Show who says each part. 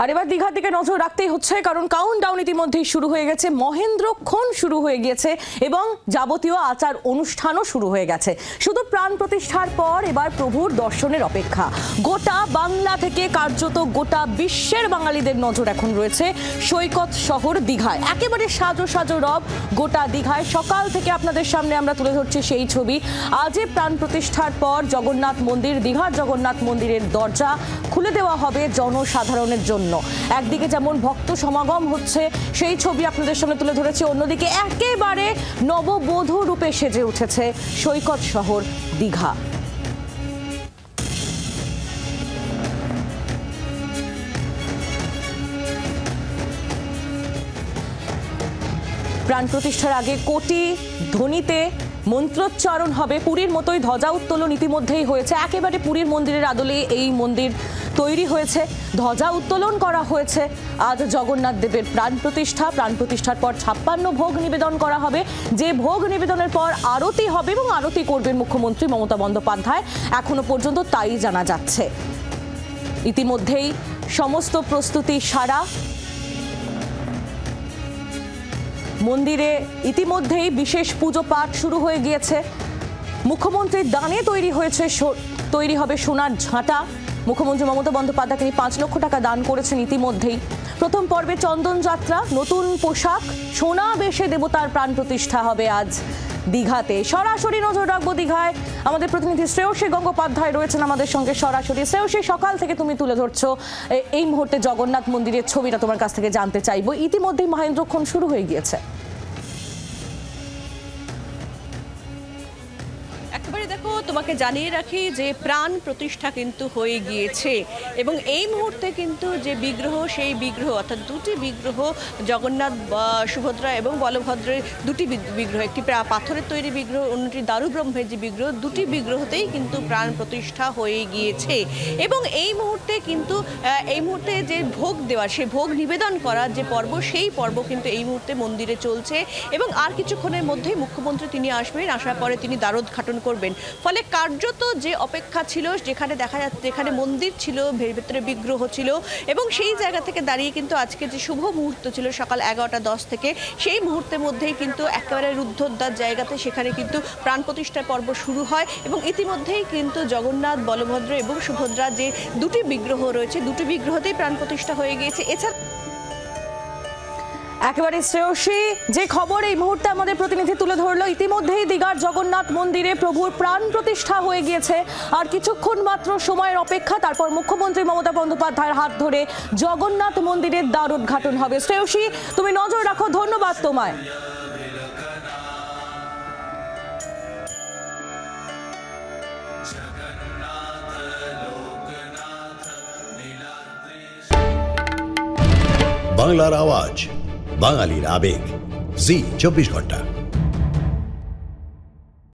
Speaker 1: আর এবার দীঘার দিকে নজর রাখতেই হচ্ছে, কারণ কাউন্টডাউন ইতিমধ্যেই শুরু হয়ে গেছে, মহেন্দ্রক্ষণ শুরু হয়ে গিয়েছে এবং যাবতীয় আচার অনুষ্ঠানও শুরু হয়ে গেছে। শুধু প্রাণ প্রতিষ্ঠার পর এবার প্রভুর দর্শনের অপেক্ষা। গোটা বাংলা থেকে কার্যত গোটা বিশ্বের বাঙালিদের নজর এখন রয়েছে সৈকত শহর দীঘায়। একেবারে সাজো সাজো রব গোটা দীঘায়। সকাল থেকে আপনাদের সামনে আমরা তুলে ধরছি সেই ছবি। আজই প্রাণ প্রতিষ্ঠার পর জগন্নাথ মন্দির, দীঘার জগন্নাথ মন্দিরের দরজা খুলে দেওয়া হবে জনসাধারণের জন্য। একদিকে যেমন ভক্ত সমাগম হচ্ছে সেই ছবি আপনাদের সামনে তুলে ধরেছি, অন্যদিকে একেবারে নববধূ রূপে সেজে উঠেছে সৈকত শহর দীঘা। প্রাণ প্রতিষ্ঠার আগে কোটি ধ্বনিতে মন্ত্রোচ্চারণ হবে। পুরীর মতোই ধ্বজা উত্তোলন ইতিমধ্যেই হয়েছে। একেবারে পুরীর মন্দিরের আদলে এই মন্দির তৈরি হয়েছে, ধ্বজা উত্তোলন করা হয়েছে। আজ জগন্নাথ দেবের প্রাণ প্রতিষ্ঠা। প্রাণ প্রতিষ্ঠার পর 56 ভোগ নিবেদন করা হবে, যে ভোগ নিবেদনের পর আরতি হবে এবং আরতি করবেন মুখ্যমন্ত্রী মমতা বন্দ্যোপাধ্যায়। এখনো পর্যন্ত তাই জানা যাচ্ছে। ইতিমধ্যেই সমস্ত প্রস্তুতি সারা। মন্দিরে ইতিমধ্যেই বিশেষ পুজো পাঠ শুরু হয়ে গিয়েছে। মুখ্যমন্ত্রীর দানে তৈরি হবে সোনার ঝাঁটা। মুখ্যমন্ত্রী মমতা বন্দ্যোপাধ্যায় তিনি 5 লক্ষ টাকা দান করেছেন ইতিমধ্যেই। প্রথম পর্বে চন্দন যাত্রা, নতুন পোশাক, সোনা বেশে দেবতার প্রাণ প্রতিষ্ঠা হবে আজ দীঘাতে। সরাসরি নজর রাখবো দীঘায়। আমাদের প্রতিনিধি শ্রেয়সী গঙ্গোপাধ্যায় রয়েছেন আমাদের সঙ্গে সরাসরি। শ্রেয়সী, সকাল থেকে তুমি তুলে ধরছো এই মুহূর্তে জগন্নাথ মন্দিরের ছবিটা, তোমার কাছ থেকে জানতে চাইবো। ইতিমধ্যেই মহেন্দ্রক্ষণ শুরু হয়ে গিয়েছে।
Speaker 2: একেবারে দেখো, তোমাকে জানিয়ে রাখি যে প্রাণ প্রতিষ্ঠা কিন্তু হয়ে গিয়েছে এবং এই মুহূর্তে কিন্তু যে বিগ্রহ, সেই বিগ্রহ অর্থাৎ দুটি বিগ্রহ, জগন্নাথ, সুভদ্রা এবং বলভদ্রের দুটি বিগ্রহ, একটি পাথরের তৈরি বিগ্রহ, অন্যটি দারুব্রহ্মের যে বিগ্রহ, দুটি বিগ্রহতেই কিন্তু প্রাণ প্রতিষ্ঠা হয়ে গিয়েছে। এবং এই মুহূর্তে যে ভোগ দেওয়ার, সেই ভোগ নিবেদন করার যে পর্ব, সেই পর্ব কিন্তু এই মুহূর্তে মন্দিরে চলছে এবং আর কিছুক্ষণের মধ্যেই মুখ্যমন্ত্রী তিনি আসবেন। আসার পরে তিনি দ্বারোদ্ঘাটন করবেন। ফলে কার্যত যে অপেক্ষা ছিল, যেখানে দেখা যাচ্ছে যেখানে মন্দির ছিল, ভেতরে বিগ্রহ ছিল এবং সেই জায়গা থেকে দাঁড়িয়ে কিন্তু আজকে যে শুভ মুহূর্ত ছিল সকাল 11:10 থেকে, সেই মুহূর্তের মধ্যেই কিন্তু একেবারে রুদ্ধদ্বার জায়গাতে সেখানে কিন্তু প্রাণ প্রতিষ্ঠার পর্ব শুরু হয় এবং ইতিমধ্যেই কিন্তু জগন্নাথ, বলভদ্র এবং সুভদ্রা যে দুটি বিগ্রহ রয়েছে, দুটি বিগ্রহতেই প্রাণ প্রতিষ্ঠা হয়ে গিয়েছে। এছাড়া
Speaker 1: একেবারে শ্রেয়সী, যে খবর এই মুহূর্তে আমাদের প্রতিনিধি তুলে ধরলো, ইতিমধ্যেই দীঘার জগন্নাথ মন্দিরে প্রভুর প্রাণ প্রতিষ্ঠা হয়ে গিয়েছে। আর কিছুক্ষণ মাত্র সময়ের অপেক্ষা, তারপর মুখ্যমন্ত্রী মমতা বন্দ্যোপাধ্যায়ের হাত ধরে জগন্নাথ মন্দিরের দ্বার উদ্ঘাটন হবে। শ্রেয়সী, তুমি নজর রাখো, ধন্যবাদ তোমায়।
Speaker 3: বাংলার আওয়াজ, বাঙালির আবেগ, জি 24 ঘন্টা।